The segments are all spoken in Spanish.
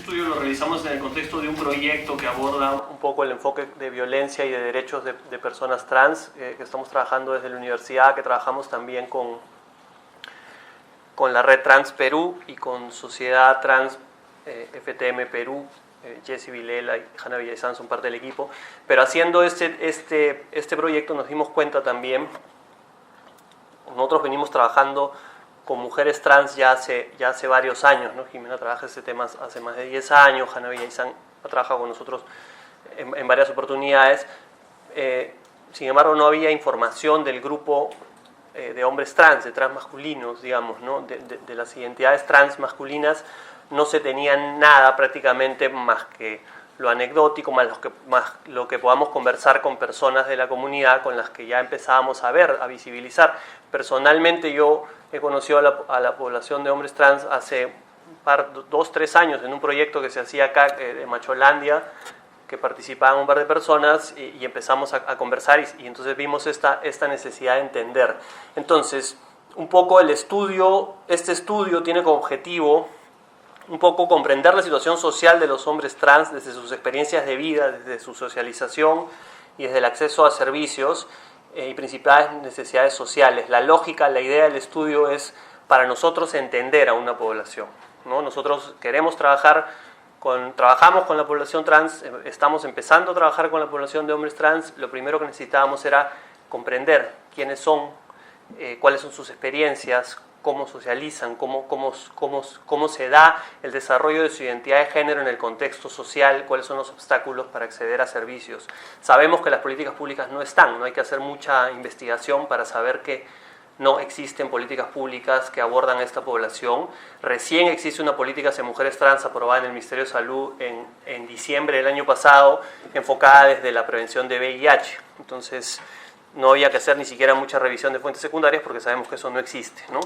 estudio lo realizamos en el contexto de un proyecto que aborda un poco el enfoque de violencia y de derechos de personas trans, que estamos trabajando desde la universidad, que trabajamos también con la Red Trans Perú y con Sociedad Trans FTM Perú. Jessy Vilela y Hanna Villaizán son parte del equipo, pero haciendo este proyecto nos dimos cuenta también, nosotros venimos trabajando con mujeres trans ya hace varios años, ¿no? Jimena trabaja este tema hace más de 10 años, Hanna Villaizán ha trabajado con nosotros en varias oportunidades, sin embargo no había información del grupo de hombres trans, de trans masculinos, digamos, ¿no? de las identidades trans masculinas. No se tenía nada prácticamente más que lo anecdótico, más lo que podamos conversar con personas de la comunidad con las que ya empezábamos a ver, a visibilizar. Personalmente yo he conocido a la población de hombres trans hace 2-3 años en un proyecto que se hacía acá de Macholandia, que participaban un par de personas y empezamos a conversar y entonces vimos esta necesidad de entender. Entonces, un poco este estudio tiene como objetivo un poco comprender la situación social de los hombres trans desde sus experiencias de vida, desde su socialización y desde el acceso a servicios y principales necesidades sociales. La lógica, la idea del estudio es para nosotros entender a una población, ¿no? Nosotros queremos trabajamos con la población trans, estamos empezando a trabajar con la población de hombres trans. Lo primero que necesitábamos era comprender quiénes son, cuáles son sus experiencias, cómo socializan, cómo se da el desarrollo de su identidad de género en el contexto social, cuáles son los obstáculos para acceder a servicios. Sabemos que las políticas públicas no están, no hay que hacer mucha investigación para saber que no existen políticas públicas que abordan a esta población. Recién existe una política hacia mujeres trans aprobada en el Ministerio de Salud en diciembre del año pasado, enfocada desde la prevención de VIH. Entonces, no había que hacer ni siquiera mucha revisión de fuentes secundarias porque sabemos que eso no existe, ¿no?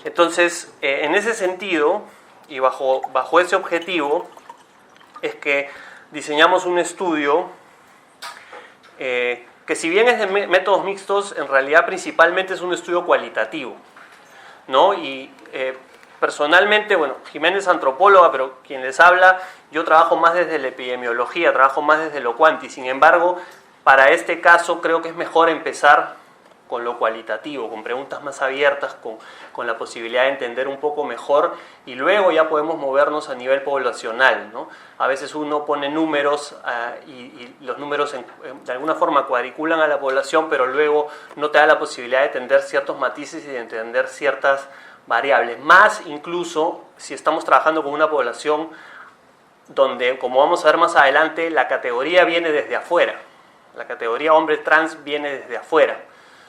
Entonces, en ese sentido y bajo ese objetivo es que diseñamos un estudio que si bien es de métodos mixtos, en realidad principalmente es un estudio cualitativo, ¿no? Y personalmente, bueno, Jimena es antropóloga, pero quien les habla, yo trabajo más desde la epidemiología, trabajo más desde lo cuanti. Sin embargo, para este caso creo que es mejor empezar con lo cualitativo, con preguntas más abiertas, con la posibilidad de entender un poco mejor y luego ya podemos movernos a nivel poblacional, ¿no? A veces uno pone números y los números de alguna forma cuadriculan a la población, pero luego no te da la posibilidad de entender ciertos matices y de entender ciertas variables. Más incluso si estamos trabajando con una población donde, como vamos a ver más adelante, la categoría viene desde afuera. La categoría hombre trans viene desde afuera.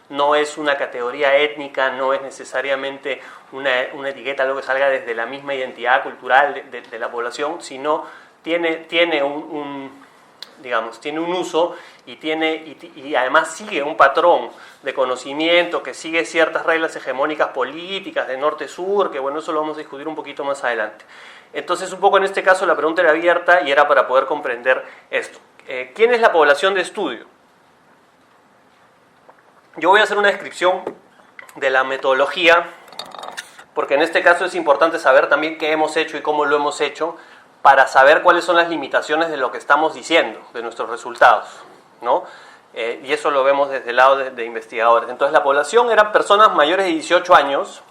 No es una categoría étnica, no es necesariamente una etiqueta, algo que salga desde la misma identidad cultural de la población, sino tiene un uso y además sigue un patrón de conocimiento que sigue ciertas reglas hegemónicas políticas de norte-sur, que bueno, eso lo vamos a discutir un poquito más adelante. Entonces, un poco en este caso la pregunta era abierta y era para poder comprender esto. ¿Quién es la población de estudio? Yo voy a hacer una descripción de la metodología, porque en este caso es importante saber también qué hemos hecho y cómo lo hemos hecho, para saber cuáles son las limitaciones de lo que estamos diciendo, de nuestros resultados, ¿no? Y eso lo vemos desde el lado de investigadores. Entonces, la población eran personas mayores de 18 años,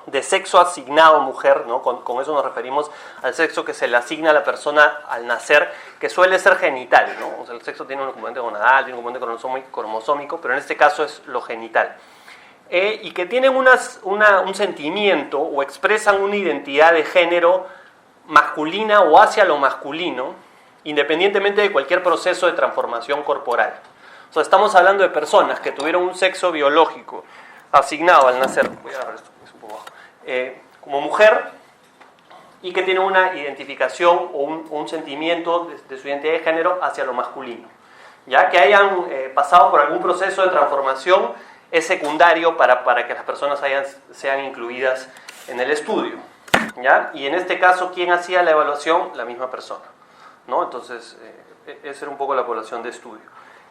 de sexo asignado mujer, ¿no? Con eso nos referimos al sexo que se le asigna a la persona al nacer, que suele ser genital, ¿no? O sea, el sexo tiene un componente gonadal, tiene un componente cromosómico, pero en este caso es lo genital. Y que tienen un sentimiento o expresan una identidad de género masculina o hacia lo masculino, independientemente de cualquier proceso de transformación corporal. O sea, estamos hablando de personas que tuvieron un sexo biológico asignado al nacer. Voy a agarrar esto. Como mujer y que tiene una identificación o un sentimiento de su identidad de género hacia lo masculino. Ya que hayan pasado por algún proceso de transformación es secundario para que las personas sean incluidas en el estudio, ¿ya? Y en este caso, ¿quién hacía la evaluación? La misma persona, ¿no? Entonces, esa era un poco la población de estudio.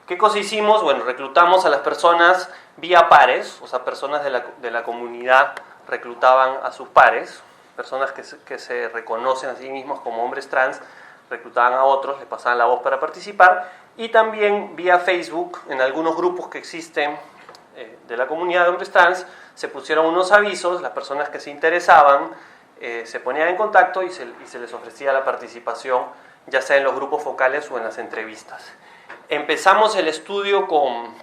¿Qué cosa hicimos? Bueno, reclutamos a las personas vía pares, o sea, personas de la comunidad reclutaban a sus pares, personas que se reconocen a sí mismos como hombres trans reclutaban a otros, les pasaban la voz para participar, y también vía Facebook, en algunos grupos que existen de la comunidad de hombres trans, se pusieron unos avisos, las personas que se interesaban se ponían en contacto y se les ofrecía la participación, ya sea en los grupos focales o en las entrevistas. Empezamos el estudio con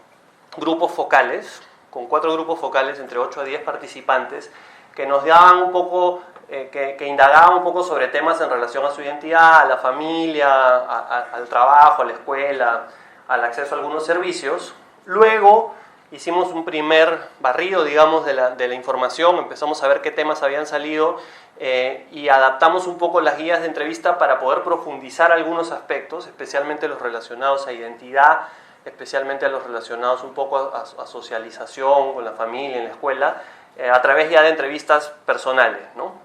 grupos focales, con 4 grupos focales, entre 8 a 10 participantes, que nos daban un poco, que indagaban un poco sobre temas en relación a su identidad, a la familia, al trabajo, a la escuela, al acceso a algunos servicios. Luego hicimos un primer barrido, digamos, de la información, empezamos a ver qué temas habían salido y adaptamos un poco las guías de entrevista para poder profundizar algunos aspectos, especialmente los relacionados a identidad, especialmente a los relacionados un poco a socialización con la familia, en la escuela, a través ya de entrevistas personales, ¿no?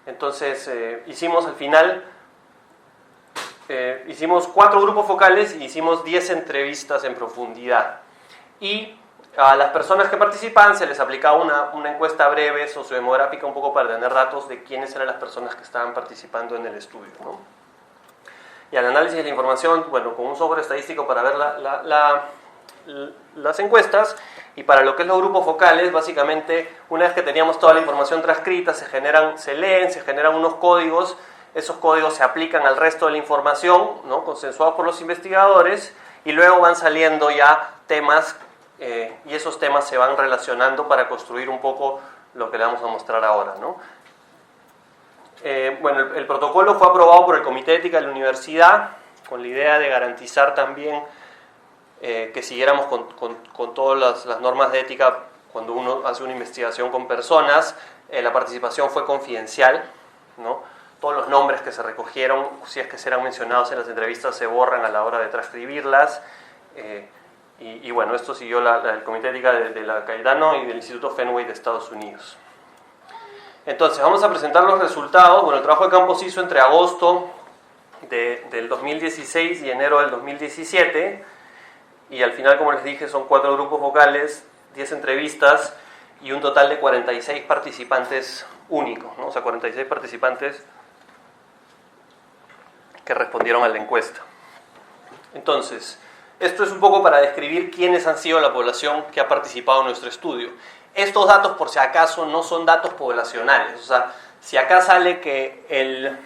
Entonces hicimos al final, hicimos 4 grupos focales y hicimos 10 entrevistas en profundidad. Y a las personas que participaban se les aplicaba una encuesta breve, sociodemográfica, un poco para tener datos de quiénes eran las personas que estaban participando en el estudio, ¿no? Y al análisis de la información, bueno, con un software estadístico para ver las encuestas, y para lo que es los grupos focales, básicamente, una vez que teníamos toda la información transcrita, se leen, se generan unos códigos, esos códigos se aplican al resto de la información, ¿no?, consensuados por los investigadores, y luego van saliendo ya temas, y esos temas se van relacionando para construir un poco lo que le vamos a mostrar ahora, ¿no? Bueno, el protocolo fue aprobado por el Comité de Ética de la Universidad con la idea de garantizar también que siguiéramos con todas las normas de ética cuando uno hace una investigación con personas. La participación fue confidencial, ¿no? Todos los nombres que se recogieron, si es que serán mencionados en las entrevistas, se borran a la hora de transcribirlas. Y bueno, esto siguió el Comité de Ética de la Cayetano y del Instituto Fenway de Estados Unidos. Entonces, vamos a presentar los resultados. Bueno, el trabajo de campo se hizo entre agosto del 2016 y enero del 2017. Y al final, como les dije, son 4 grupos vocales, 10 entrevistas y un total de 46 participantes únicos, ¿no? O sea, 46 participantes que respondieron a la encuesta. Entonces, esto es un poco para describir quiénes han sido la población que ha participado en nuestro estudio. Estos datos, por si acaso, no son datos poblacionales. O sea, si acá sale que el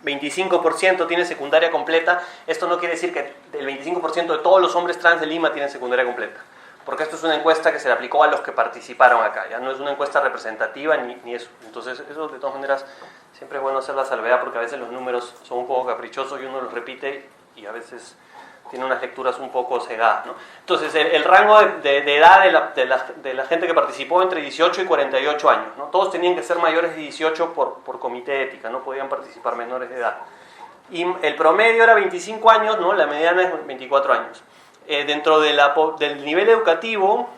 25% tiene secundaria completa, esto no quiere decir que el 25% de todos los hombres trans de Lima tienen secundaria completa. Porque esto es una encuesta que se le aplicó a los que participaron acá. Ya no es una encuesta representativa ni eso. Entonces, eso de todas maneras siempre es bueno hacer la salvedad porque a veces los números son un poco caprichosos y uno los repite y a veces tiene unas lecturas un poco cegadas, ¿no? Entonces, el rango de edad de la gente que participó entre 18 y 48 años, ¿no? Todos tenían que ser mayores de 18 por comité de ética, no podían participar menores de edad. Y el promedio era 25 años, ¿no? La mediana es 24 años. Dentro del nivel educativo,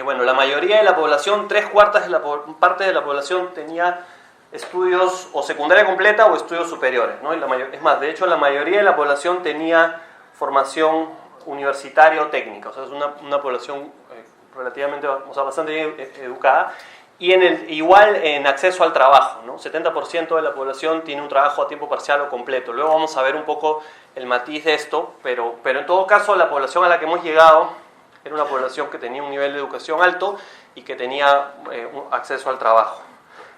bueno, la mayoría de la población, 3/4 de la parte de la población tenía estudios o secundaria completa o estudios superiores, ¿no? Es más, de hecho, la mayoría de la población tenía formación universitaria o técnica, o sea, es una población relativamente, o sea, bastante bien educada, y igual en acceso al trabajo, ¿no? 70% de la población tiene un trabajo a tiempo parcial o completo. Luego vamos a ver un poco el matiz de esto, pero en todo caso la población a la que hemos llegado era una población que tenía un nivel de educación alto y que tenía acceso al trabajo.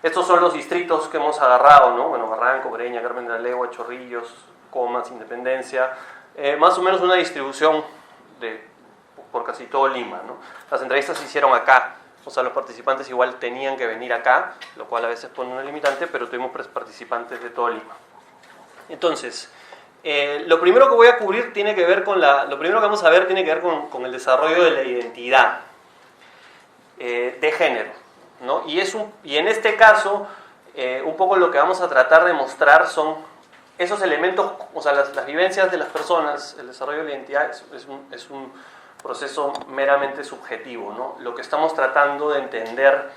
Estos son los distritos que hemos agarrado, ¿no? Bueno, Barranco, Breña, Carmen de la Legua, Chorrillos, Comas, Independencia, más o menos una distribución por casi todo Lima, ¿no? Las entrevistas se hicieron acá, o sea, los participantes igual tenían que venir acá, lo cual a veces pone una limitante, pero tuvimos participantes de todo Lima. Entonces, lo primero que voy a cubrir tiene que ver lo primero que vamos a ver tiene que ver con el desarrollo de la identidad de género, ¿no? Y en este caso, un poco lo que vamos a tratar de mostrar son esos elementos, o sea, las vivencias de las personas. El desarrollo de la identidad es un proceso meramente subjetivo, ¿no? Lo que estamos tratando de entender,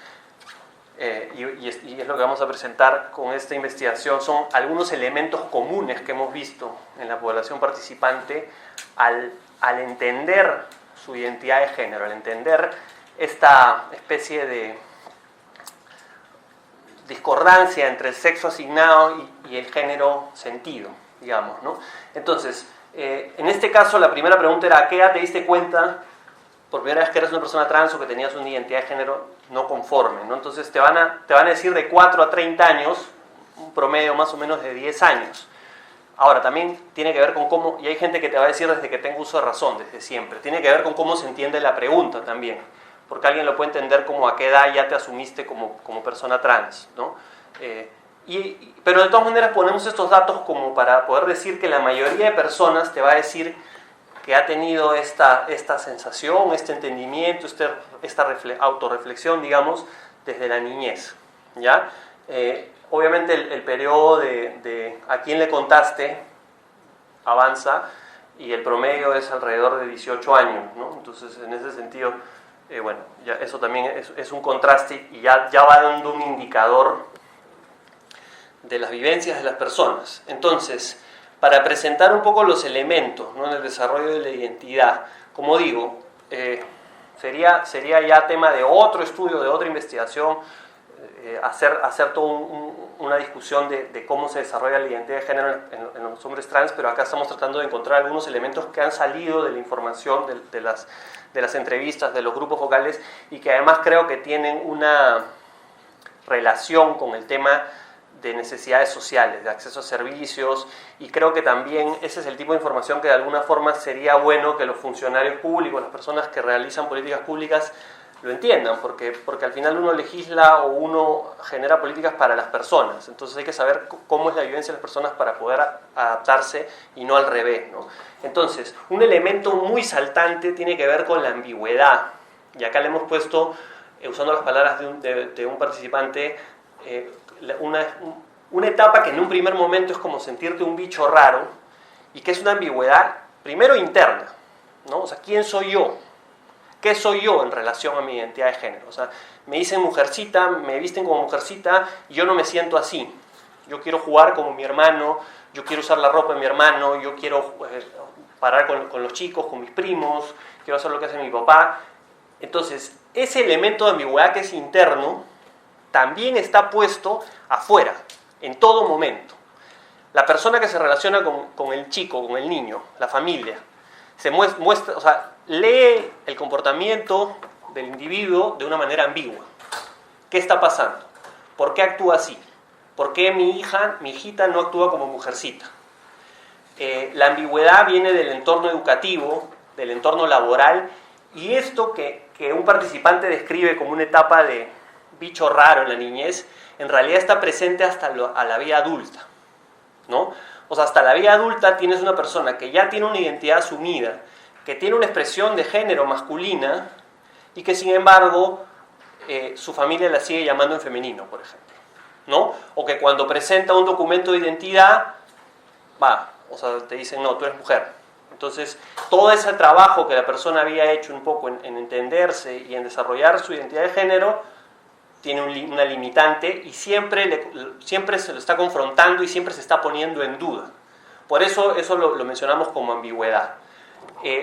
y es lo que vamos a presentar con esta investigación, son algunos elementos comunes que hemos visto en la población participante al entender su identidad de género, al entender esta especie discordancia entre el sexo asignado y el género sentido, digamos, ¿no? Entonces, en este caso la primera pregunta era: ¿a qué edad te diste cuenta por primera vez que eras una persona trans o que tenías una identidad de género no conforme, ¿no? Entonces te van a decir de 4 a 30 años, un promedio más o menos de 10 años. Ahora, también tiene que ver con cómo, y hay gente que te va a decir desde que tengo uso de razón, desde siempre, tiene que ver con cómo se entiende la pregunta también, porque alguien lo puede entender como a qué edad ya te asumiste como persona trans, ¿no? Pero de todas maneras ponemos estos datos como para poder decir que la mayoría de personas te va a decir que ha tenido esta sensación, este entendimiento, esta autorreflexión, digamos, desde la niñez, ¿ya? Obviamente el periodo de a quién le contaste avanza y el promedio es alrededor de 18 años, ¿no? Entonces, en ese sentido, bueno, ya eso también es un contraste y ya va dando un indicador de las vivencias de las personas. Entonces, para presentar un poco los elementos, ¿no?, en el desarrollo de la identidad, como digo, sería ya tema de otro estudio, de otra investigación, hacer toda una discusión de cómo se desarrolla la identidad de género en los hombres trans, pero acá estamos tratando de encontrar algunos elementos que han salido de la información, de las entrevistas, de los grupos focales, y que además creo que tienen una relación con el tema de necesidades sociales, de acceso a servicios, y creo que también ese es el tipo de información que de alguna forma sería bueno que los funcionarios públicos, las personas que realizan políticas públicas, lo entiendan, porque al final uno legisla o uno genera políticas para las personas, entonces hay que saber cómo es la vivencia de las personas para poder adaptarse y no al revés, ¿no? Entonces, un elemento muy saltante tiene que ver con la ambigüedad, y acá le hemos puesto, usando las palabras de un participante, una etapa que en un primer momento es como sentirte un bicho raro, y que es una ambigüedad, primero interna, ¿no? O sea, ¿quién soy yo? ¿Qué soy yo en relación a mi identidad de género? O sea, me dicen mujercita, me visten como mujercita, y yo no me siento así. Yo quiero jugar como mi hermano, yo quiero usar la ropa de mi hermano, yo quiero parar con los chicos, con mis primos, quiero hacer lo que hace mi papá. Entonces, ese elemento de ambigüedad que es interno, también está puesto afuera, en todo momento. La persona que se relaciona con el chico, con el niño, la familia, se muestra, o sea, lee el comportamiento del individuo de una manera ambigua. ¿Qué está pasando? ¿Por qué actúa así? ¿Por qué mi hijita no actúa como mujercita? La ambigüedad viene del entorno educativo, del entorno laboral, y esto que un participante describe como una etapa de bicho raro en la niñez, en realidad está presente hasta a la vida adulta, ¿no? O sea, hasta la vida adulta tienes una persona que ya tiene una identidad asumida, que tiene una expresión de género masculina y que sin embargo su familia la sigue llamando en femenino, por ejemplo, ¿no? O que cuando presenta un documento de identidad, o sea, te dicen, no, tú eres mujer. Entonces, todo ese trabajo que la persona había hecho un poco en entenderse y en desarrollar su identidad de género, tiene una limitante y siempre se lo está confrontando y siempre se está poniendo en duda. Por eso lo mencionamos como ambigüedad.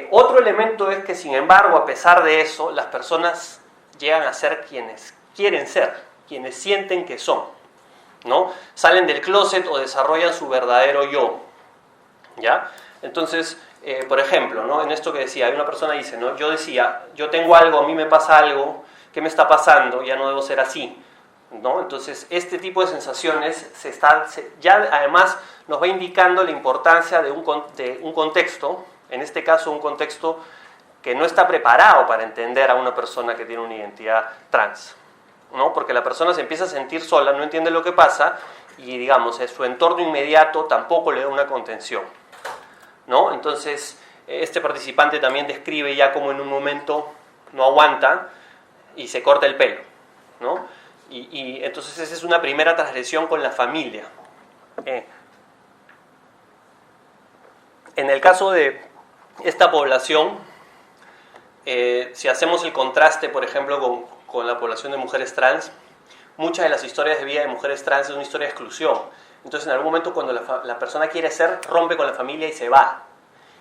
Otro elemento es que, sin embargo, a pesar de eso, las personas llegan a ser quienes quieren ser, quienes sienten que son, ¿no? Salen del closet o desarrollan su verdadero yo, ¿ya? Entonces, por ejemplo, ¿no?, en esto que decía, hay una persona que dice, ¿no?, yo decía, yo tengo algo, a mí me pasa algo, ¿qué me está pasando? Ya no debo ser así, ¿no? Entonces, este tipo de sensaciones ya además nos va indicando la importancia de un contexto, en este caso un contexto que no está preparado para entender a una persona que tiene una identidad trans, ¿no? Porque la persona se empieza a sentir sola, no entiende lo que pasa y, digamos, su entorno inmediato tampoco le da una contención, ¿no? Entonces, este participante también describe ya como en un momento no aguanta y se corta el pelo, ¿no? Y entonces esa es una primera transgresión con la familia. En el caso de esta población, si hacemos el contraste, por ejemplo, con la población de mujeres trans, muchas de las historias de vida de mujeres trans es una historia de exclusión. Entonces, en algún momento, cuando la persona quiere ser, rompe con la familia y se va.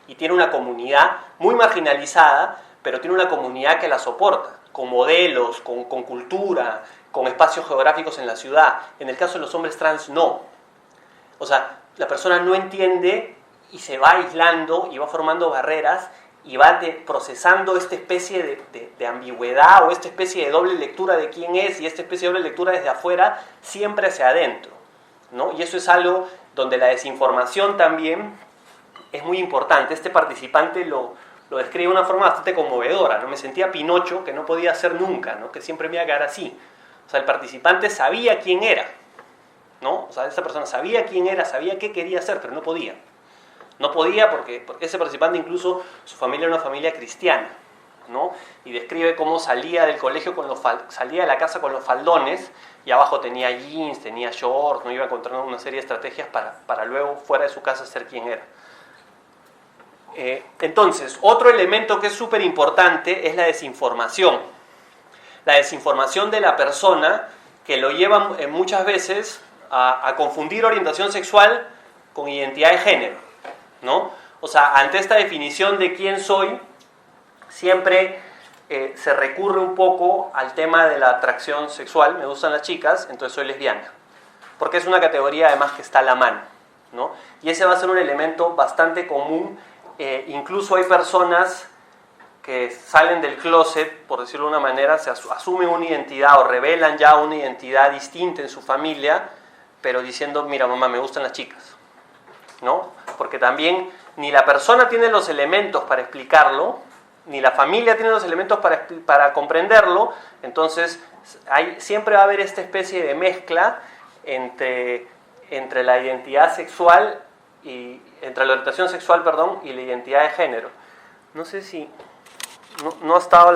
Y tiene una comunidad muy marginalizada, pero tiene una comunidad que la soporta, con modelos, con cultura, con espacios geográficos en la ciudad. En el caso de los hombres trans, no. O sea, la persona no entiende y se va aislando y va formando barreras y va procesando esta especie de ambigüedad o esta especie de doble lectura de quién es y esta especie de doble lectura desde afuera siempre hacia adentro, ¿no? Y eso es algo donde la desinformación también es muy importante. Este participante lo describe de una forma bastante conmovedora, ¿no? Me sentía Pinocho, que no podía ser nunca, ¿no? Que siempre me iba a quedar así. O sea, el participante sabía quién era, ¿no? O sea, esa persona sabía quién era, sabía qué quería hacer, pero no podía. No podía porque ese participante, incluso su familia era una familia cristiana, ¿no? Y describe cómo salía del colegio salía de la casa con los faldones y abajo tenía jeans, tenía shorts, no iba encontrando una serie de estrategias para luego fuera de su casa ser quien era. Entonces, otro elemento que es súper importante es la desinformación. La desinformación de la persona, que lo lleva muchas veces a confundir orientación sexual con identidad de género, ¿no? O sea, ante esta definición de quién soy, siempre se recurre un poco al tema de la atracción sexual. Me gustan las chicas, entonces soy lesbiana. Porque es una categoría además que está a la mano, ¿no? Y ese va a ser un elemento bastante común. Incluso hay personas que salen del closet, por decirlo de una manera, se asumen una identidad o revelan ya una identidad distinta en su familia, pero diciendo, mira mamá, me gustan las chicas, ¿no? Porque también ni la persona tiene los elementos para explicarlo, ni la familia tiene los elementos para comprenderlo. Entonces siempre va a haber esta especie de mezcla entre la identidad sexual y entre la orientación sexual, y la identidad de género. No sé si no ha estado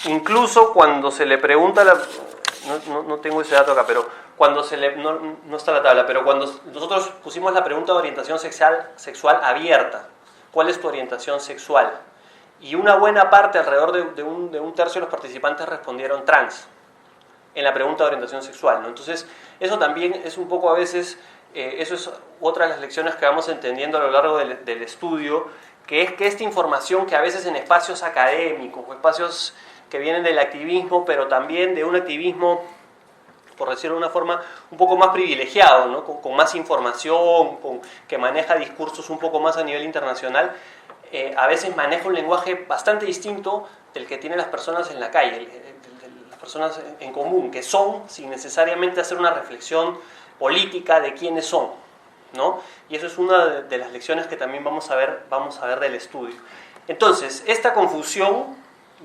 incluso cuando se le pregunta no tengo ese dato acá, pero cuando no está la tabla, pero cuando nosotros pusimos la pregunta de orientación sexual abierta, ¿cuál es tu orientación sexual? Y una buena parte, alrededor de un tercio de los participantes respondieron trans en la pregunta de orientación sexual, ¿no? Entonces, eso también es un poco a veces, eso es otra de las lecciones que vamos entendiendo a lo largo del estudio, que es que esta información que a veces en espacios académicos o espacios que vienen del activismo, pero también de un activismo, por decirlo de una forma, un poco más privilegiado, ¿no? Con más información, que maneja discursos un poco más a nivel internacional, a veces maneja un lenguaje bastante distinto del que tienen las personas en la calle, las personas en común, que son, sin necesariamente hacer una reflexión política de quiénes son, ¿no? Y eso es una de las lecciones que también vamos a ver del estudio. Entonces, esta confusión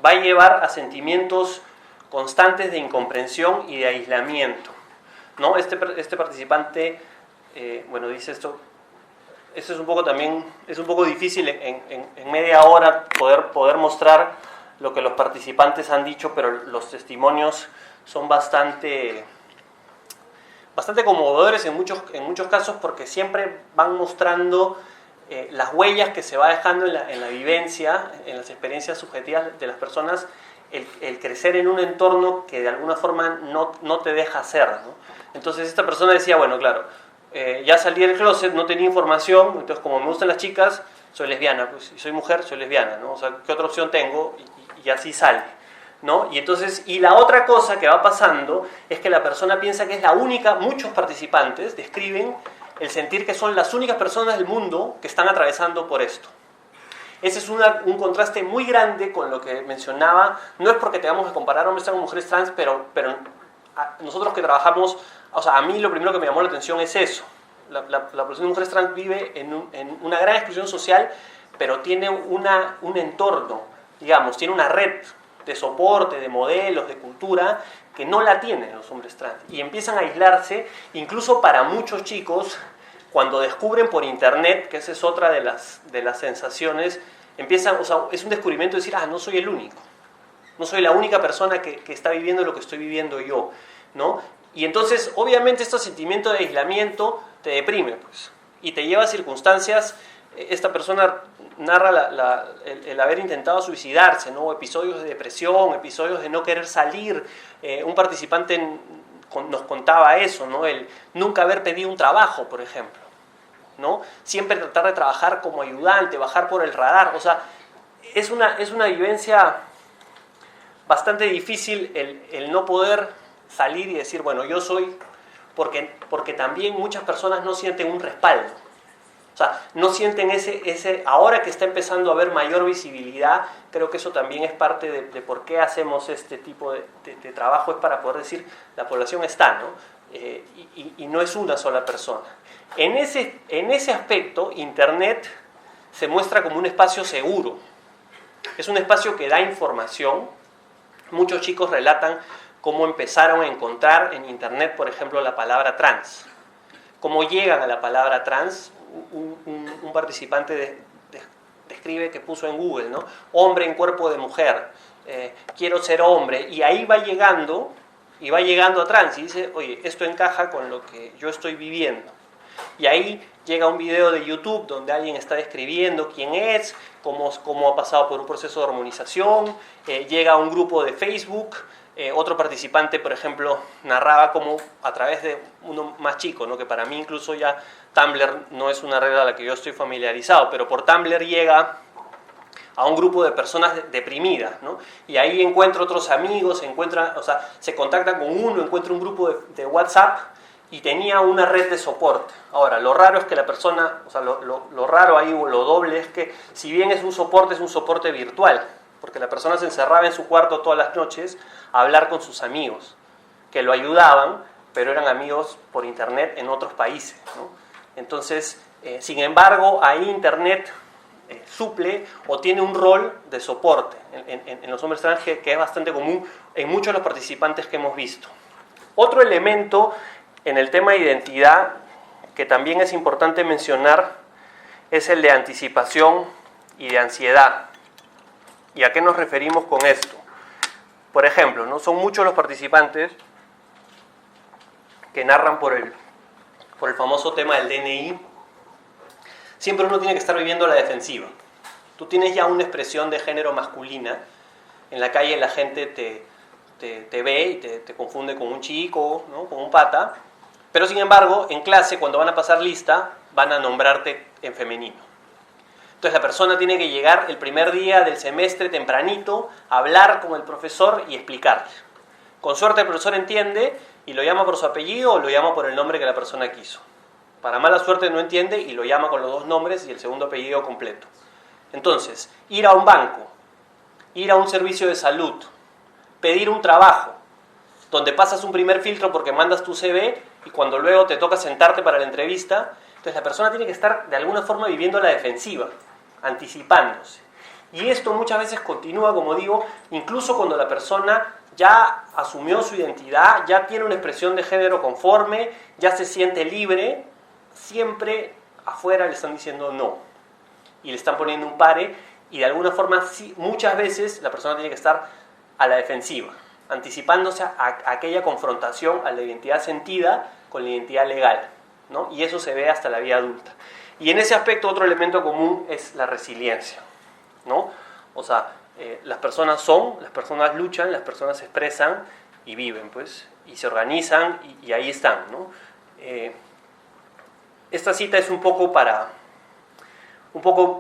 va a llevar a sentimientos constantes de incomprensión y de aislamiento, ¿no? Este participante, dice esto es un poco difícil en media hora poder mostrar lo que los participantes han dicho, pero los testimonios son bastante conmovedores en muchos casos, porque siempre van mostrando las huellas que se va dejando en la vivencia, en las experiencias subjetivas de las personas, el crecer en un entorno que de alguna forma no te deja ser, ¿no? Entonces esta persona decía, bueno, claro, ya salí del closet, no tenía información, entonces como me gustan las chicas, soy lesbiana, pues, y soy mujer, soy lesbiana, ¿no? O sea, ¿qué otra opción tengo? Y así sale, ¿no? Y entonces, y la otra cosa que va pasando es que la persona piensa que es la única. Muchos participantes describen el sentir que son las únicas personas del mundo que están atravesando por esto. Ese es un contraste muy grande con lo que mencionaba. No es porque tengamos que comparar hombres con mujeres trans, pero nosotros que trabajamos, o sea, a mí lo primero que me llamó la atención es eso. La población de mujeres trans vive en una gran exclusión social, pero tiene un entorno, digamos, tiene una red de soporte, de modelos, de cultura, que no la tienen los hombres trans. Y empiezan a aislarse, incluso para muchos chicos, cuando descubren por internet, que esa es otra de las sensaciones, empiezan, o sea, es un descubrimiento de decir, no soy el único, no soy la única persona que está viviendo lo que estoy viviendo yo, ¿no? Y entonces, obviamente, este sentimiento de aislamiento te deprime, pues, y te lleva a circunstancias. Esta persona narra el haber intentado suicidarse, ¿no? Episodios de depresión, episodios de no querer salir. Un participante nos contaba eso, ¿no? El nunca haber pedido un trabajo, por ejemplo, ¿no? Siempre tratar de trabajar como ayudante, bajar por el radar. O sea, es una vivencia bastante difícil el no poder salir y decir, bueno, yo soy, porque también muchas personas no sienten un respaldo. O sea, no sienten ahora que está empezando a haber mayor visibilidad, creo que eso también es parte de por qué hacemos este tipo de trabajo, es para poder decir, la población está, ¿no? Y no es una sola persona. En ese aspecto, Internet se muestra como un espacio seguro. Es un espacio que da información. Muchos chicos relatan cómo empezaron a encontrar en Internet, por ejemplo, la palabra trans. Cómo llegan a la palabra trans. Un participante describe que puso en Google, ¿no? Hombre en cuerpo de mujer, quiero ser hombre, y ahí va llegando a trans y dice, oye, esto encaja con lo que yo estoy viviendo. Y ahí llega un video de YouTube donde alguien está describiendo quién es, cómo ha pasado por un proceso de hormonización, llega a un grupo de Facebook. Otro participante, por ejemplo, narraba cómo a través de uno más chico, ¿no? Que para mí incluso ya Tumblr no es una red a la que yo estoy familiarizado, pero por Tumblr llega a un grupo de personas deprimidas, ¿no? Y ahí encuentra otros amigos, se contacta con uno, encuentra un grupo de WhatsApp y tenía una red de soporte. Ahora, lo raro es que la persona, lo raro ahí, lo doble, es que si bien es un soporte virtual, porque la persona se encerraba en su cuarto todas las noches a hablar con sus amigos, que lo ayudaban, pero eran amigos por Internet en otros países, ¿no? Entonces, sin embargo, ahí Internet suple o tiene un rol de soporte en los hombres trans que es bastante común en muchos de los participantes que hemos visto. Otro elemento en el tema de identidad que también es importante mencionar es el de anticipación y de ansiedad. ¿Y a qué nos referimos con esto? Por ejemplo, ¿no? Son muchos los participantes que narran por el famoso tema del DNI. Siempre uno tiene que estar viviendo a la defensiva. Tú tienes ya una expresión de género masculina. En la calle la gente te ve y te confunde con un chico, ¿no? Con un pata. Pero sin embargo, en clase, cuando van a pasar lista, van a nombrarte en femenino. Entonces la persona tiene que llegar el primer día del semestre tempranito, hablar con el profesor y explicarle. Con suerte el profesor entiende y lo llama por su apellido o lo llama por el nombre que la persona quiso. Para mala suerte no entiende y lo llama con los dos nombres y el segundo apellido completo. Entonces, ir a un banco, ir a un servicio de salud, pedir un trabajo, donde pasas un primer filtro porque mandas tu CV y cuando luego te toca sentarte para la entrevista, entonces la persona tiene que estar de alguna forma viviendo a la defensiva, anticipándose. Y esto muchas veces continúa, como digo, incluso cuando la persona ya asumió su identidad, ya tiene una expresión de género conforme, ya se siente libre, siempre afuera le están diciendo no. Y le están poniendo un pare y de alguna forma sí, muchas veces la persona tiene que estar a la defensiva, anticipándose a aquella confrontación a la identidad sentida con la identidad legal, ¿no? Y eso se ve hasta la vida adulta. Y en ese aspecto otro elemento común es la resiliencia, ¿no? O sea, las personas luchan, las personas se expresan y viven, pues, y se organizan y ahí están, ¿no? Esta cita es un poco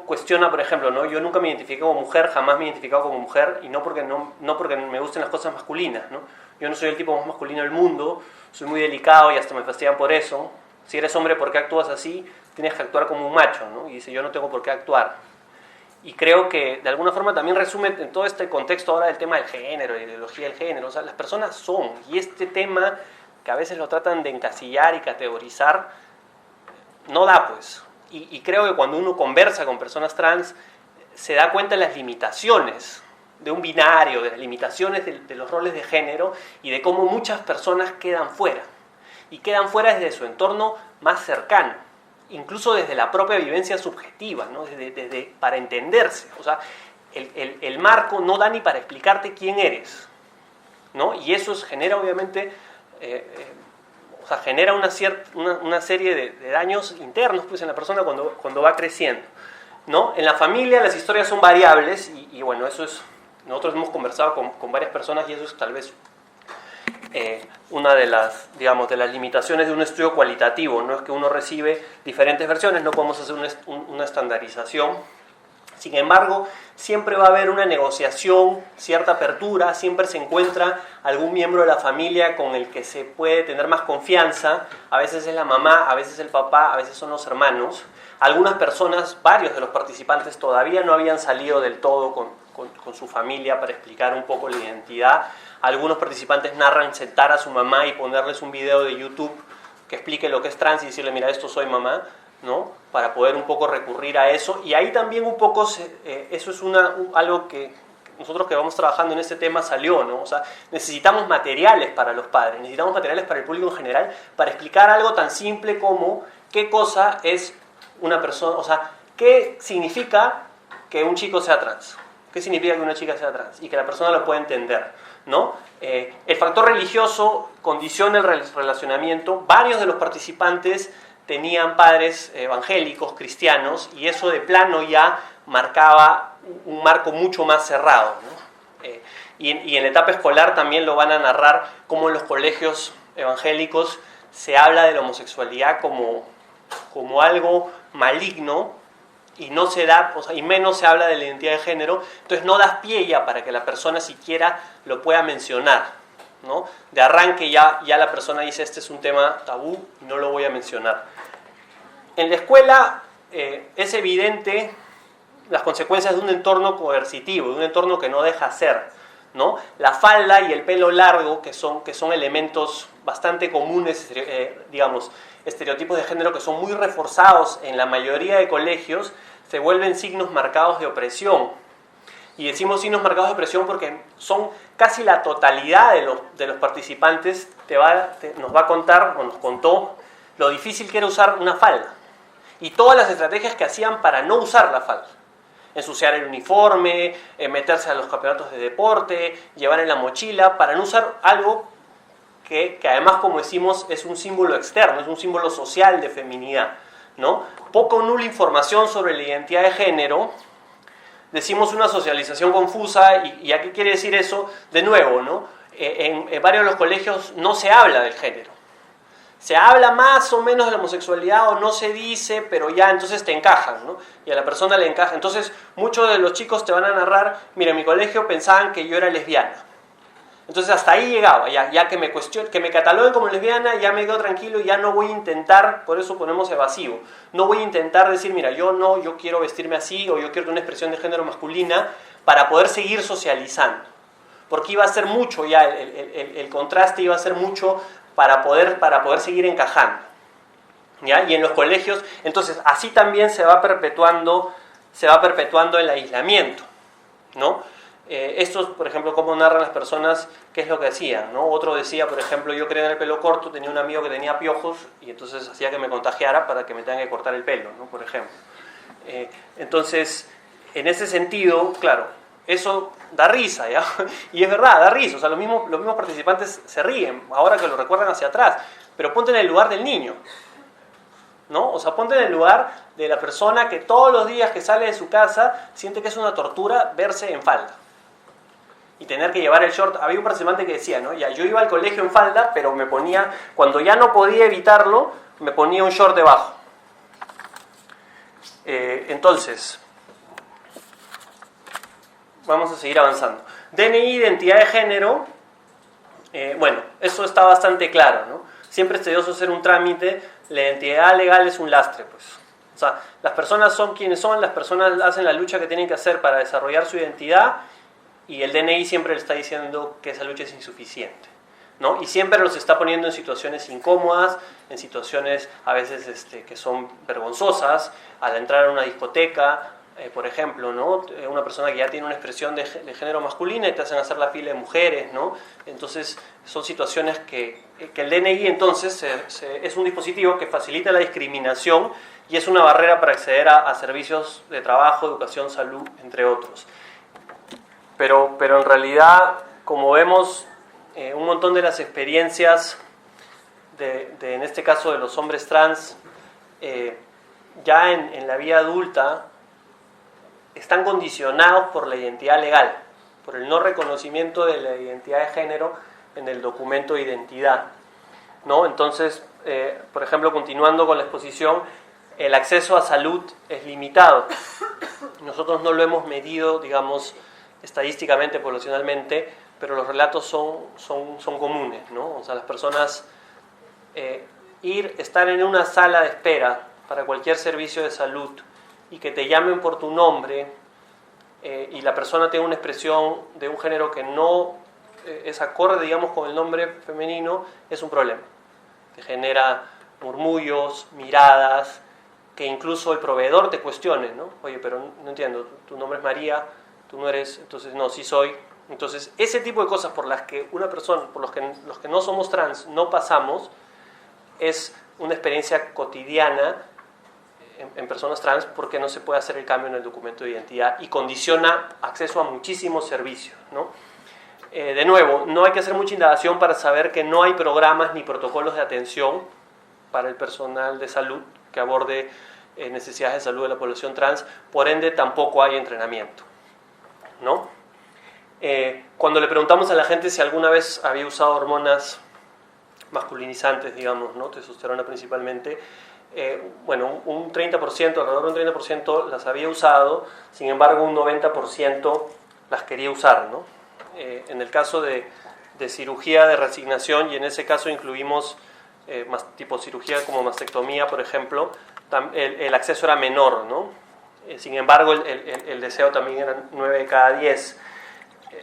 cuestiona, por ejemplo, ¿no? Yo nunca me identifiqué como mujer, jamás me he identificado como mujer, y no porque me gusten las cosas masculinas, ¿no? Yo no soy el tipo más masculino del mundo, soy muy delicado y hasta me fastidian por eso. Si eres hombre, ¿por qué actúas así? Tienes que actuar como un macho, ¿no? Y dice, yo no tengo por qué actuar. Y creo que de alguna forma también resume en todo este contexto ahora del tema del género, de la ideología del género. O sea, las personas son, y este tema que a veces lo tratan de encasillar y categorizar, no da, pues. Y creo que cuando uno conversa con personas trans, se da cuenta de las limitaciones de un binario, de las limitaciones de los roles de género y de cómo muchas personas quedan fuera. Y quedan fuera desde su entorno más cercano, incluso desde la propia vivencia subjetiva, ¿no? Desde para entenderse. O sea, el marco no da ni para explicarte quién eres, ¿no? Y eso genera obviamente... genera una serie de daños internos, pues, en la persona cuando va creciendo, ¿no? En la familia las historias son variables y bueno, eso es... Nosotros hemos conversado con varias personas y eso es tal vez una de las limitaciones de un estudio cualitativo, no es que uno recibe diferentes versiones, no podemos hacer una estandarización, Sin embargo, siempre va a haber una negociación, cierta apertura, siempre se encuentra algún miembro de la familia con el que se puede tener más confianza. A veces es la mamá, a veces el papá, a veces son los hermanos. Algunas personas, varios de los participantes todavía no habían salido del todo con su familia para explicar un poco la identidad. Algunos participantes narran sentar a su mamá y ponerles un video de YouTube que explique lo que es trans y decirle, mira, esto soy mamá, ¿no? Para poder un poco recurrir a eso. Y ahí también un poco, eso es algo que nosotros que vamos trabajando en este tema salió, ¿no? O sea, necesitamos materiales para los padres, necesitamos materiales para el público en general, para explicar algo tan simple como qué cosa es una persona, o sea, qué significa que un chico sea trans, qué significa que una chica sea trans, y que la persona lo pueda entender, ¿no? El factor religioso condiciona el relacionamiento. Varios de los participantes tenían padres evangélicos, cristianos, y eso de plano ya marcaba un marco mucho más cerrado, ¿no? Y en la etapa escolar también lo van a narrar cómo en los colegios evangélicos se habla de la homosexualidad como algo maligno y no se da, o sea, y menos se habla de la identidad de género, entonces no das pie ya para que la persona siquiera lo pueda mencionar, ¿no? De arranque ya la persona dice, este es un tema tabú y no lo voy a mencionar. En la escuela es evidente las consecuencias de un entorno coercitivo, de un entorno que no deja ser, ¿no? La falda y el pelo largo, que son elementos bastante comunes, digamos, estereotipos de género que son muy reforzados en la mayoría de colegios, se vuelven signos marcados de opresión. Y decimos signos marcados de opresión porque son casi la totalidad de los participantes nos va a contar, o nos contó, lo difícil que era usar una falda. Y todas las estrategias que hacían para no usar la falda. Ensuciar el uniforme, meterse a los campeonatos de deporte, llevar en la mochila, para no usar algo que además, como decimos, es un símbolo externo, es un símbolo social de feminidad, ¿no? Poco o nula información sobre la identidad de género. Decimos una socialización confusa, ¿y a qué quiere decir eso? De nuevo, ¿no? En varios de los colegios no se habla del género. Se habla más o menos de la homosexualidad o no se dice, pero ya entonces te encajan, ¿no? Y a la persona le encaja. Entonces muchos de los chicos te van a narrar, mira, en mi colegio pensaban que yo era lesbiana. Entonces hasta ahí llegaba, ya que me cataloguen como lesbiana, ya me quedo tranquilo y ya no voy a intentar, por eso ponemos evasivo, no voy a intentar decir, mira, yo quiero vestirme así o yo quiero una expresión de género masculina para poder seguir socializando. Porque iba a ser mucho ya, el contraste iba a ser mucho para poder seguir encajando, ¿ya? Y en los colegios, entonces así también se va perpetuando el aislamiento, ¿no? Estos, por ejemplo, cómo narran las personas, qué es lo que hacían, ¿no? Otro decía, por ejemplo, yo quería tener el pelo corto, tenía un amigo que tenía piojos y entonces hacía que me contagiara para que me tengan que cortar el pelo, ¿no? Por ejemplo. Entonces, en ese sentido, claro, eso da risa, ¿ya? Y es verdad, da risa, o sea, los mismos participantes se ríen, ahora que lo recuerdan hacia atrás, pero ponte en el lugar del niño, ¿no? O sea, ponte en el lugar de la persona que todos los días que sale de su casa siente que es una tortura verse en falda y tener que llevar el short. Había un participante que decía, ¿no? Ya, yo iba al colegio en falda, pero me ponía, cuando ya no podía evitarlo, me ponía un short debajo. Entonces, vamos a seguir avanzando. DNI, identidad de género, bueno, eso está bastante claro, ¿no? Siempre es tedioso hacer un trámite, la identidad legal es un lastre, pues. O sea, las personas son quienes son, las personas hacen la lucha que tienen que hacer para desarrollar su identidad, y el DNI siempre le está diciendo que esa lucha es insuficiente, ¿no? Y siempre los está poniendo en situaciones incómodas, en situaciones a veces que son vergonzosas, al entrar a una discoteca, por ejemplo, ¿no? Una persona que ya tiene una expresión de género masculina y te hacen hacer la fila de mujeres, ¿no? Entonces son situaciones que el DNI entonces es un dispositivo que facilita la discriminación y es una barrera para acceder a servicios de trabajo, educación, salud, entre otros. Pero en realidad, como vemos, un montón de las experiencias, en este caso de los hombres trans, ya en la vida adulta, están condicionados por la identidad legal, por el no reconocimiento de la identidad de género en el documento de identidad, ¿no? Entonces, por ejemplo, continuando con la exposición, el acceso a salud es limitado. Nosotros no lo hemos medido, digamos, estadísticamente, poblacionalmente, pero los relatos son comunes, ¿no? O sea, las personas estar en una sala de espera para cualquier servicio de salud y que te llamen por tu nombre y la persona tenga una expresión de un género que no es acorde, digamos, con el nombre femenino, es un problema. Te genera murmullos, miradas, que incluso el proveedor te cuestione, ¿no? Oye, pero no entiendo, tu nombre es María, tú no eres, entonces no, sí soy. Entonces, ese tipo de cosas por las que una persona, por los que no somos trans, no pasamos, es una experiencia cotidiana en personas trans porque no se puede hacer el cambio en el documento de identidad y condiciona acceso a muchísimos servicios, ¿no? De nuevo, no hay que hacer mucha indagación para saber que no hay programas ni protocolos de atención para el personal de salud que aborde necesidades de salud de la población trans, por ende tampoco hay entrenamiento, ¿no? Cuando le preguntamos a la gente si alguna vez había usado hormonas masculinizantes, digamos, ¿no? Testosterona principalmente, bueno, un 30%, alrededor de un 30% las había usado, sin embargo un 90% las quería usar, ¿no? En el caso de cirugía de reasignación, y en ese caso incluimos tipo cirugía como mastectomía, por ejemplo, el acceso era menor, ¿no? Sin embargo, el deseo también era 9 de cada 10.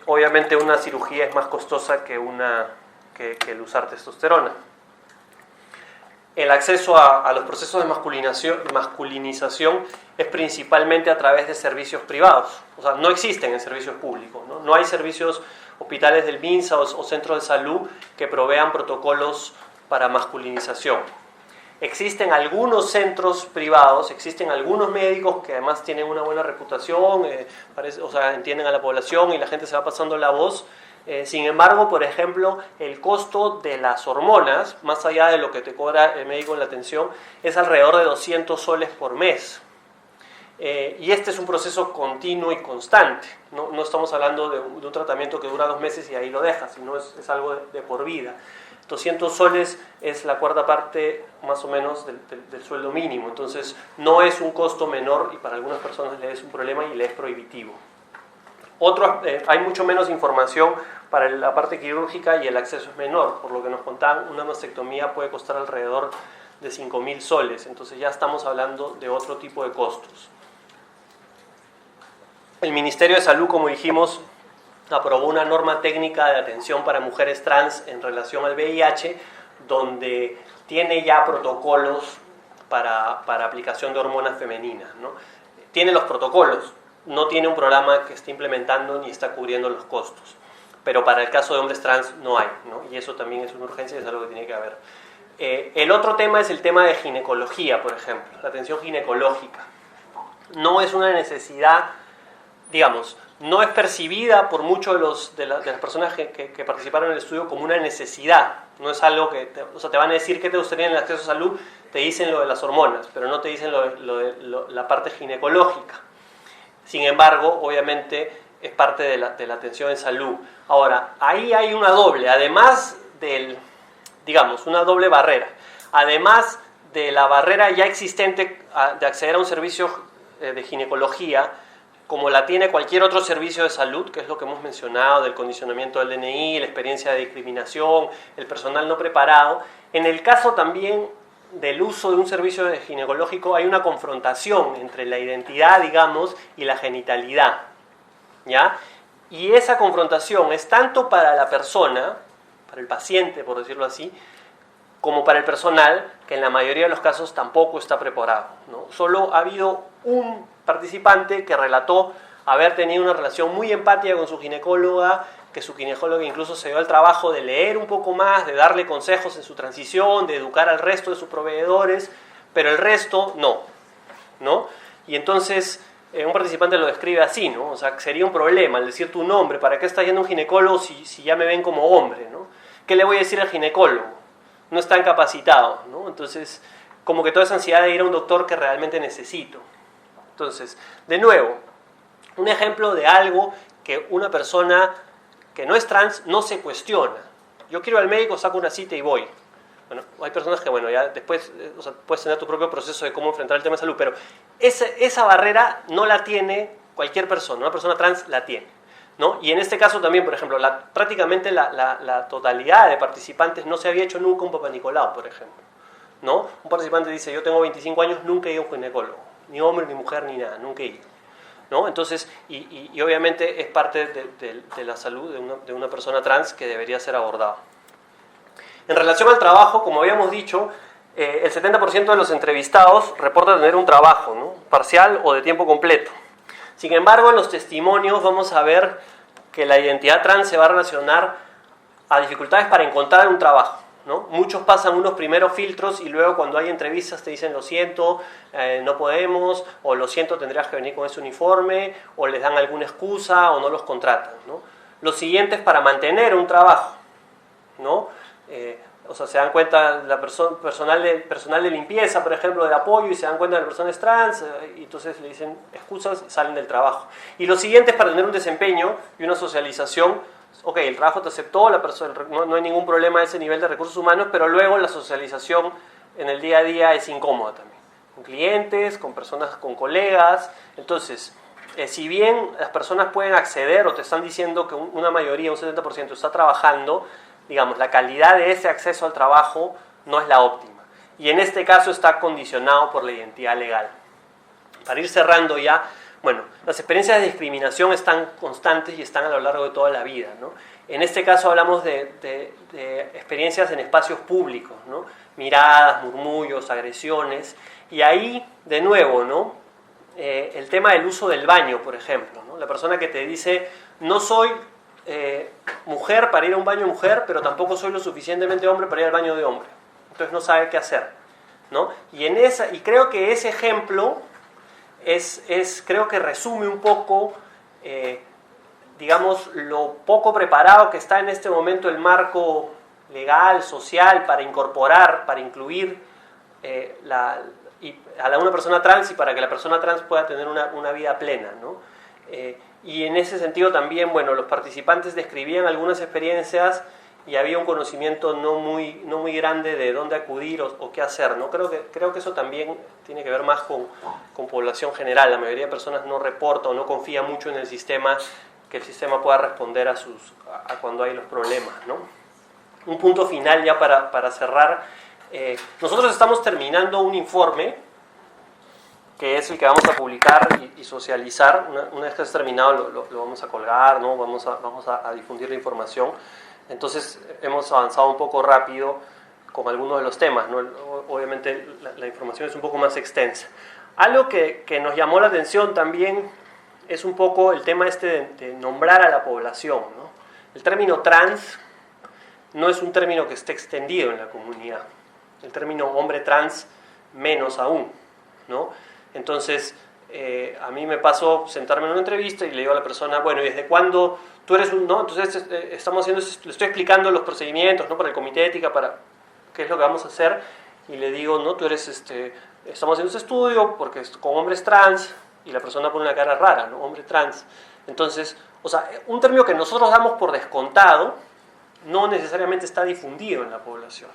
Obviamente una cirugía es más costosa que el usar testosterona. El acceso a los procesos de masculinización es principalmente a través de servicios privados. O sea, no existen en servicios públicos, ¿no? No hay servicios, hospitales del MINSA o centros de salud que provean protocolos para masculinización. Existen algunos centros privados, existen algunos médicos que además tienen una buena reputación, o sea, entienden a la población y la gente se va pasando la voz. Sin embargo, por ejemplo, el costo de las hormonas, más allá de lo que te cobra el médico en la atención, es alrededor de 200 soles por mes. Y este es un proceso continuo y constante. No estamos hablando de un tratamiento que dura 2 meses y ahí lo dejas, sino es algo de por vida. 200 soles es la cuarta parte más o menos del sueldo mínimo, entonces no es un costo menor y para algunas personas le es un problema y le es prohibitivo. Hay mucho menos información para la parte quirúrgica y el acceso es menor, por lo que nos contaban, una mastectomía puede costar alrededor de 5.000 soles, entonces ya estamos hablando de otro tipo de costos. El Ministerio de Salud, como dijimos, aprobó una norma técnica de atención para mujeres trans en relación al VIH, donde tiene ya protocolos para aplicación de hormonas femeninas, ¿no? Tiene los protocolos, no tiene un programa que esté implementando ni está cubriendo los costos, pero para el caso de hombres trans no hay, ¿no? Y eso también es una urgencia y es algo que tiene que haber. El otro tema es el tema de ginecología, por ejemplo, la atención ginecológica. No es una necesidad, digamos, no es percibida por muchos de las personas que participaron en el estudio como una necesidad. No es algo que, te van a decir que te gustaría en el acceso a salud, te dicen lo de las hormonas, pero no te dicen la parte ginecológica. Sin embargo, obviamente es parte de la atención en salud. Ahora, ahí hay una doble, además una doble barrera. Además de la barrera ya existente de acceder a un servicio de ginecología, como la tiene cualquier otro servicio de salud, que es lo que hemos mencionado, del condicionamiento del DNI, la experiencia de discriminación, el personal no preparado. En el caso también del uso de un servicio ginecológico hay una confrontación entre la identidad, digamos, y la genitalidad, ¿ya? Y esa confrontación es tanto para la persona, para el paciente, por decirlo así, como para el personal, que en la mayoría de los casos tampoco está preparado, ¿no? Solo ha habido un participante que relató haber tenido una relación muy empática con su ginecóloga, que su ginecóloga incluso se dio el trabajo de leer un poco más, de darle consejos en su transición, de educar al resto de sus proveedores, pero el resto no. Y entonces un participante lo describe así, ¿no? O sea, sería un problema al decir tu nombre, ¿para qué está yendo un ginecólogo si ya me ven como hombre, ¿no? ¿Qué le voy a decir al ginecólogo? No están capacitados, ¿no? Entonces, como que toda esa ansiedad de ir a un doctor que realmente necesito. Entonces, de nuevo, un ejemplo de algo que una persona que no es trans no se cuestiona. Yo quiero ir al médico, saco una cita y voy. Bueno, hay personas que, bueno, ya después, o sea, puedes tener tu propio proceso de cómo enfrentar el tema de salud, pero esa barrera no la tiene cualquier persona, una persona trans la tiene, ¿no? Y en este caso también, por ejemplo, prácticamente la totalidad de participantes no se había hecho nunca un Papá Nicolau, por ejemplo, ¿no? Un participante dice, yo tengo 25 años, nunca he ido a un ginecólogo, ni hombre, ni mujer, ni nada, nunca he ido, ¿no? Entonces, y obviamente es parte de la salud de una persona trans que debería ser abordada. En relación al trabajo, como habíamos dicho, el 70% de los entrevistados reporta tener un trabajo, ¿no? Parcial o de tiempo completo. Sin embargo, en los testimonios vamos a ver que la identidad trans se va a relacionar a dificultades para encontrar un trabajo, ¿no? Muchos pasan unos primeros filtros y luego cuando hay entrevistas te dicen lo siento, no podemos, o lo siento, tendrías que venir con ese uniforme, o les dan alguna excusa o no los contratan, ¿no? Lo siguiente es para mantener un trabajo, ¿no? O sea, se dan cuenta personal de limpieza, por ejemplo, de apoyo, y se dan cuenta de las personas trans, y entonces le dicen excusas y salen del trabajo. Y lo siguiente es para tener un desempeño y una socialización. Ok, el trabajo te aceptó, no hay ningún problema a ese nivel de recursos humanos, pero luego la socialización en el día a día es incómoda también. Con clientes, con personas, con colegas. Entonces, si bien las personas pueden acceder o te están diciendo que una mayoría, un 70% está trabajando, digamos, la calidad de ese acceso al trabajo no es la óptima. Y en este caso está condicionado por la identidad legal. Para ir cerrando ya, bueno, las experiencias de discriminación están constantes y están a lo largo de toda la vida, ¿no? En este caso hablamos de experiencias en espacios públicos, ¿no? Miradas, murmullos, agresiones. Y ahí, de nuevo, ¿no? El tema del uso del baño, por ejemplo, ¿no? La persona que te dice, no soy mujer para ir a un baño de mujer, pero tampoco soy lo suficientemente hombre para ir al baño de hombre. Entonces no sabe qué hacer, ¿no? Y creo que ese ejemplo creo que resume un poco, digamos, lo poco preparado que está en este momento el marco legal, social, para incorporar, para incluir a una persona trans y para que la persona trans pueda tener una vida plena, ¿no? Y en ese sentido también, bueno, los participantes describían algunas experiencias y había un conocimiento no muy grande de dónde acudir o qué hacer, ¿no? Creo que eso también tiene que ver más con población general. La mayoría de personas no reporta o no confía mucho en el sistema, que el sistema pueda responder a cuando hay los problemas, ¿no? Un punto final ya para cerrar. Nosotros estamos terminando un informe que es el que vamos a publicar y socializar. Una vez que esté terminado lo vamos a colgar, ¿no? Vamos a difundir la información. Entonces hemos avanzado un poco rápido con algunos de los temas, ¿no? Obviamente la información es un poco más extensa. Algo que nos llamó la atención también es un poco el tema de nombrar a la población, ¿no? El término trans no es un término que esté extendido en la comunidad. El término hombre trans menos aún, ¿no? Entonces, a mí me pasó sentarme en una entrevista y le digo a la persona, bueno, ¿y desde cuándo tú eres un...? ¿no? Entonces, le estoy explicando los procedimientos, ¿no? Para el comité de ética, para qué es lo que vamos a hacer, y le digo, no, tú eres, estamos haciendo este estudio porque es con hombres trans, y la persona pone una cara rara, ¿no? Hombre trans. Entonces, o sea, un término que nosotros damos por descontado no necesariamente está difundido en la población.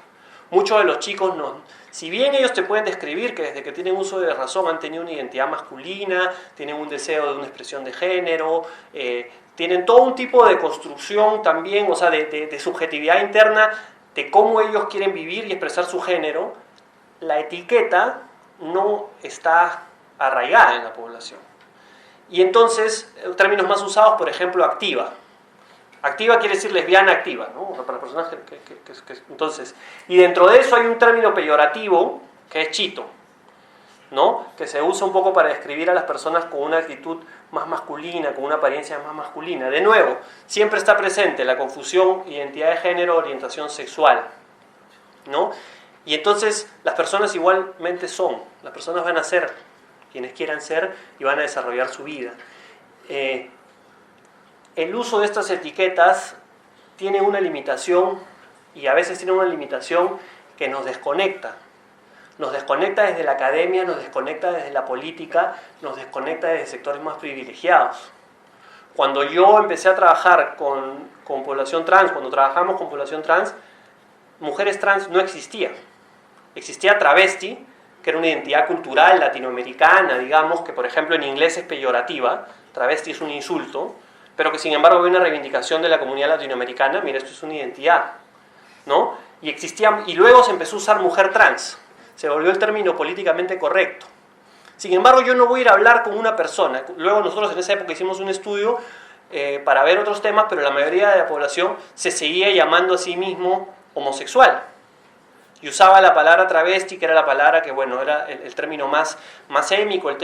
Muchos de los chicos no, si bien ellos te pueden describir que desde que tienen uso de razón han tenido una identidad masculina, tienen un deseo de una expresión de género, tienen todo un tipo de construcción también, o sea, de subjetividad interna, de cómo ellos quieren vivir y expresar su género, la etiqueta no está arraigada en la población. Y entonces, términos más usados, por ejemplo, activa. Activa quiere decir lesbiana activa, ¿no? Para personas entonces, y dentro de eso hay un término peyorativo que es chito, ¿no? Que se usa un poco para describir a las personas con una actitud más masculina, con una apariencia más masculina. De nuevo, siempre está presente la confusión identidad de género, orientación sexual, ¿no? Y entonces las personas igualmente las personas van a ser quienes quieran ser y van a desarrollar su vida. El uso de estas etiquetas tiene una limitación y a veces tiene una limitación que nos desconecta. Nos desconecta desde la academia, nos desconecta desde la política, nos desconecta desde sectores más privilegiados. Cuando yo empecé a trabajar con población trans, cuando trabajamos con población trans, mujeres trans no existía. Existía travesti, que era una identidad cultural latinoamericana, digamos, que por ejemplo en inglés es peyorativa, travesti es un insulto, pero que sin embargo había una reivindicación de la comunidad latinoamericana, mira, esto es una identidad, ¿no? Y luego se empezó a usar mujer trans, se volvió el término políticamente correcto. Sin embargo, yo no voy a ir a hablar con una persona. Luego nosotros en esa época hicimos un estudio para ver otros temas, pero la mayoría de la población se seguía llamando a sí mismo homosexual. Y usaba la palabra travesti, que era la palabra que, bueno, era el término más émico, el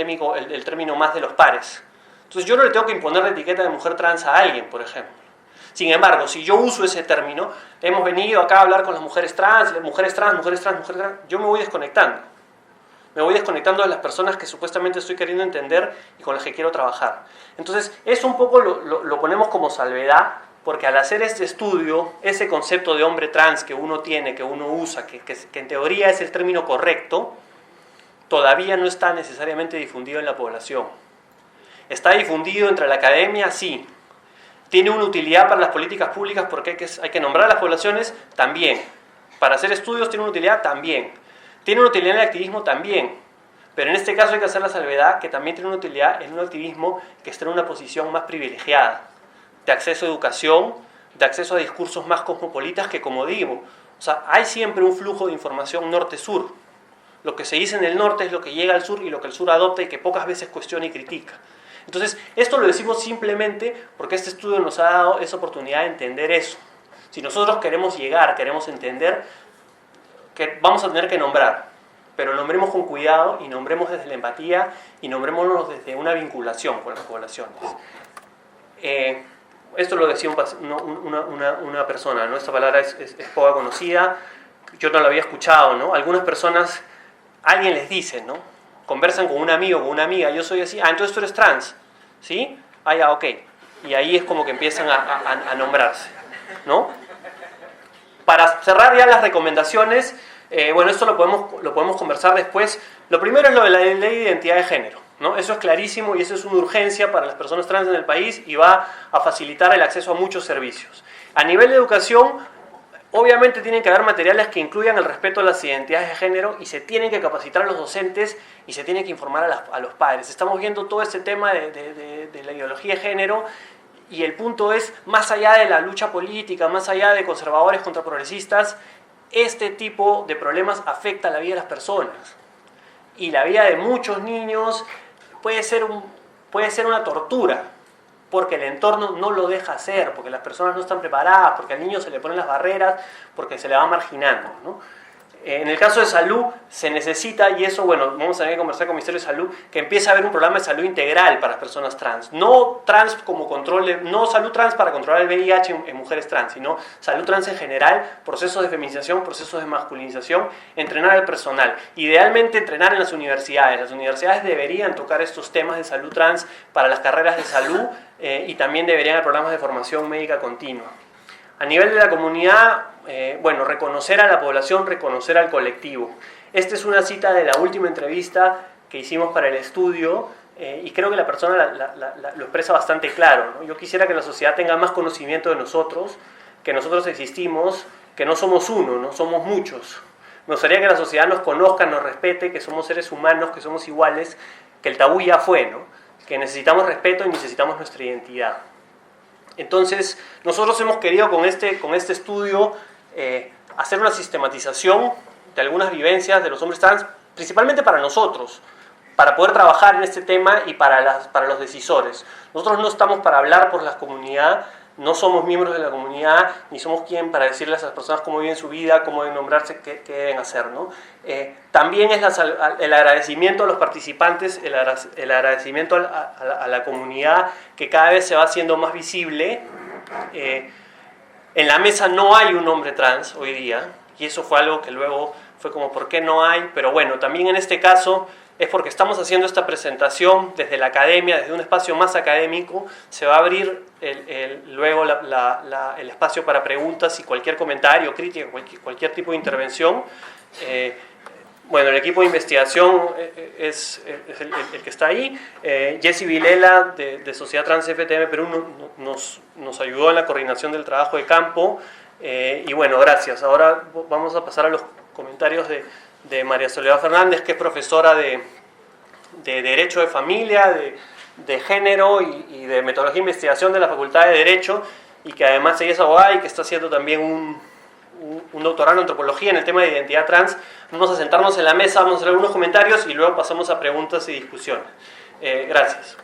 término más de los pares. Entonces yo no le tengo que imponer la etiqueta de mujer trans a alguien, por ejemplo. Sin embargo, si yo uso ese término, hemos venido acá a hablar con las mujeres trans, yo me voy desconectando. Me voy desconectando de las personas que supuestamente estoy queriendo entender y con las que quiero trabajar. Entonces, eso un poco lo ponemos como salvedad, porque al hacer este estudio, ese concepto de hombre trans que uno tiene, que uno usa, que en teoría es el término correcto, todavía no está necesariamente difundido en la población. ¿Está difundido entre la academia? Sí. ¿Tiene una utilidad para las políticas públicas porque hay que nombrar a las poblaciones? También. ¿Para hacer estudios tiene una utilidad? También. ¿Tiene una utilidad en el activismo? También. Pero en este caso hay que hacer la salvedad que también tiene una utilidad en un activismo que está en una posición más privilegiada, de acceso a educación, de acceso a discursos más cosmopolitas que, como digo, o sea, hay siempre un flujo de información norte-sur. Lo que se dice en el norte es lo que llega al sur y lo que el sur adopta y que pocas veces cuestiona y critica. Entonces, esto lo decimos simplemente porque este estudio nos ha dado esa oportunidad de entender eso. Si nosotros queremos llegar, queremos entender, que vamos a tener que nombrar, pero nombremos con cuidado y nombremos desde la empatía y nombrémonos desde una vinculación con las poblaciones. Esto lo decía una persona, ¿no? Esta palabra es poco conocida, yo no la había escuchado, ¿no? Algunas personas, alguien les dice, ¿no? Conversan con un amigo, con una amiga, yo soy así, entonces tú eres trans, ¿sí? Ya, ok. Y ahí es como que empiezan a nombrarse, ¿no? Para cerrar ya las recomendaciones, bueno, esto lo podemos conversar después. Lo primero es lo de la ley de identidad de género, ¿no? Eso es clarísimo y eso es una urgencia para las personas trans en el país y va a facilitar el acceso a muchos servicios. A nivel de educación, obviamente tienen que haber materiales que incluyan el respeto a las identidades de género y se tienen que capacitar a los docentes y se tienen que informar a los padres. Estamos viendo todo este tema de la ideología de género. Y el punto es, más allá de la lucha política, más allá de conservadores contra progresistas, este tipo de problemas afecta la vida de las personas. Y la vida de muchos niños puede ser una tortura, porque el entorno no lo deja hacer, porque las personas no están preparadas, porque al niño se le ponen las barreras, porque se le va marginando, ¿no? En el caso de salud se necesita, y eso, bueno, vamos a tener que conversar con el Ministerio de Salud, que empiece a haber un programa de salud integral para las personas trans. No trans como no salud trans para controlar el VIH en mujeres trans, sino salud trans en general, procesos de feminización, procesos de masculinización, entrenar al personal. Idealmente entrenar en las universidades. Las universidades deberían tocar estos temas de salud trans para las carreras de salud y también deberían haber programas de formación médica continua. A nivel de la comunidad, bueno, reconocer a la población, reconocer al colectivo. Esta es una cita de la última entrevista que hicimos para el estudio y creo que la persona lo expresa bastante claro, ¿no? Yo quisiera que la sociedad tenga más conocimiento de nosotros, que nosotros existimos, que no somos uno, no somos muchos. Me gustaría que la sociedad nos conozca, nos respete, que somos seres humanos, que somos iguales, que el tabú ya fue, ¿no? Que necesitamos respeto y necesitamos nuestra identidad. Entonces, nosotros hemos querido con este estudio hacer una sistematización de algunas vivencias de los hombres trans, principalmente para nosotros, para poder trabajar en este tema y para los decisores. Nosotros no estamos para hablar por la comunidad, no somos miembros de la comunidad, ni somos quien para decirles a las personas cómo viven su vida, cómo deben nombrarse, qué deben hacer, ¿no? También es el agradecimiento a los participantes, el agradecimiento a la comunidad que cada vez se va haciendo más visible. En la mesa no hay un hombre trans hoy día, y eso fue algo que luego fue como, ¿por qué no hay? Pero bueno, también en este caso es porque estamos haciendo esta presentación desde la academia, desde un espacio más académico. Se va a abrir luego el espacio para preguntas y cualquier comentario, crítica, cualquier tipo de intervención. Bueno, el equipo de investigación es el que está ahí. Jessy Vilela, de Sociedad Trans FTM Perú, nos ayudó en la coordinación del trabajo de campo. Y bueno, gracias. Ahora vamos a pasar a los comentarios de María Soledad Fernández, que es profesora de Derecho de Familia, de Género y de Metodología e Investigación de la Facultad de Derecho, y que además ella es abogada y que está haciendo también un doctorado en antropología en el tema de identidad trans. Vamos a sentarnos en la mesa, vamos a hacer algunos comentarios y luego pasamos a preguntas y discusiones. Gracias.